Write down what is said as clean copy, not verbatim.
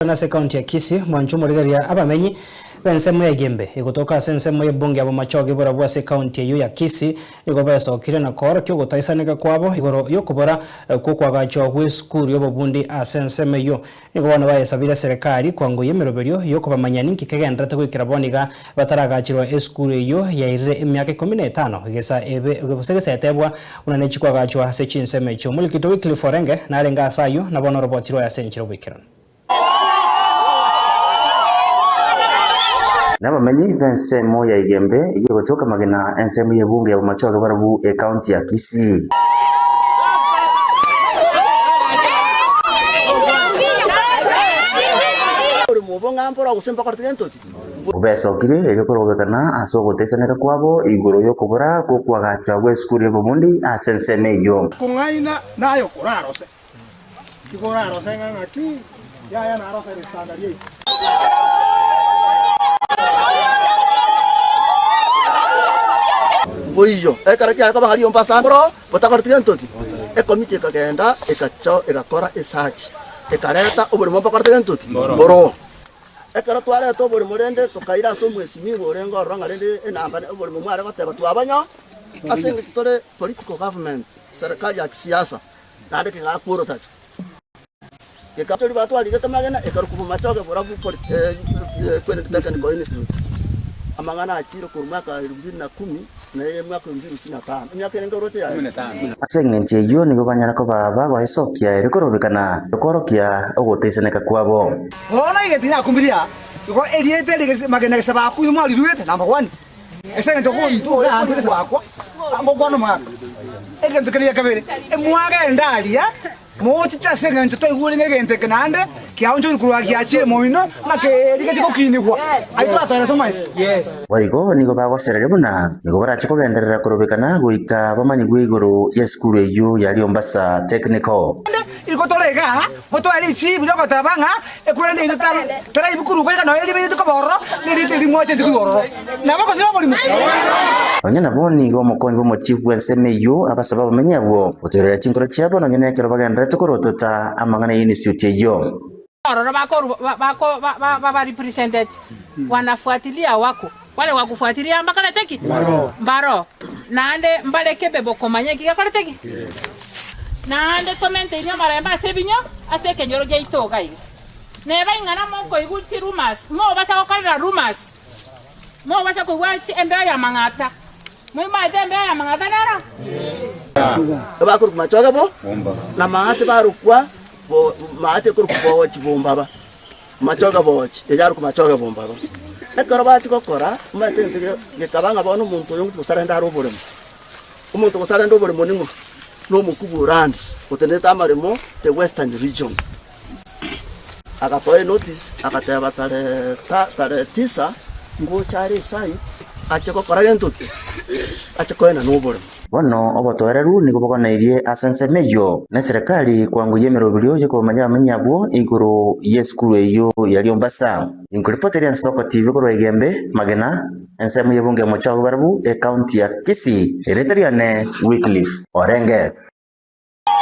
Nase kaunti ya Kisii mwanchumo rigaria abamenyi bensemo ya Gembe igutoka sensemo ya bunge abo machoge bora bwase kaunti ya Kisii igo besokire na koro kyo gotaisaneka kwabo igoro yokubora kukwagacho gwe skuru yobo bundi asensemo yo igo bana bayesabira serikali kwango yemeroberio yokubamanya ninki kegendete gwikira boniga bataragachirwa eskuru yo yairire emyaka 15 igesa ebe gusegesa yatebwa unanechi kwagacho ase chinsemo cyo mulikito wikili forenge narenga asayo nabona robotiro ya senchiro gwikira Nabamenyi bensemo ya Igembe igiye gutoka magena ensemo ya bunge ya machoge barabu county ya Kisii. Ubesokire ebikorobekana asogotesaneka kwabo igoro yo kubura kukwagacha gwe skuru ya bundi asenseme yo. Kungaina nayo kurarose. Kurarose ngaki ya narose standard. Boijo ekarakia ka bahari ompasa bro botakartigan toki komite kagenda ekacho ekakora research ekareta oburi mo bakartigan toki bro ekara twale to oburi murende tukaira so mwesimi borengo rangarende enamba oburi mu mware bateba twabanyo asinga titore political government serikali ya kisiasa nande kinga kuro tacho ekatori batu ali gatamagena ekarukubu machoge borabu kwene technical institute amangana achiro ku mwaka 2010 na ye mwaka 2025 myaka endo rote ya asengenje yo nigo banyara ko baba gwa isokia erikorobekana okorokia ogoteseneka kwabo ona igetina kumbiria ko eriete ligese magena gesaba ku mwali ruete number 1 esenge to ko ya ndire sabako ambokwano mwaka egento kaliya kabere emwaga endalia mochicha senga nto igule ngegente kanande kiaunjo kurwa kiachire moino make ligachiko kinigwa aitata na soma yes waigo nigo bagoserere buna nigo barachiko genderera korobekana guika bamanyi gwigoro ya skuru eyo yali Ombasa Technical ikotolega moto ali chi biloko tabanga ekurende ito tara ibukuru kweka no yeli bito koboro nili moche ndikuboro nabako sibo bolimu onyana boni go mokonyi bo chief wenseme yo abasaba bamenyi abo oterera chinkoro chiabo no nyene yakero bagenda tukorotota amangana institute yo Ororo bako represented wanafuatilia wako wale wakufuatilia mbakala teki mbaro naande mbale kebe bokomanya kigakala teki naande komente ina maramba sebinyo aseke njoro je itoga ibi neba ingana moko iguti rumors mo basa okala rumors mo basa ko wachi embe ya mangata mo maite embe ya mangata nera bakuru machoge bo na maate barukwa bo maate kuru bo chibomba ba machoga bo ejaru ku machoga bomba ba ekoro ba chikokora mate ntige kabanga bono muntu yongu kusarenda robore umuntu kusarenda robore moningo no mukubu rands uteneta amaremo the western region akatoe notice akateba tare tisa ngo chari sai achikokora gentoki achikoena nobore bono obotoereru nigo bogonairie asenseme yo na serikali kwangu yemerobirio yo komanya amenyabo iguru yeskuru eyo yali Ombasa inkuripoteri Soko TV ko Igembe magena ensemo yebunge mochago barabu county ya Kisii ereteriane Wycliffe Orenge.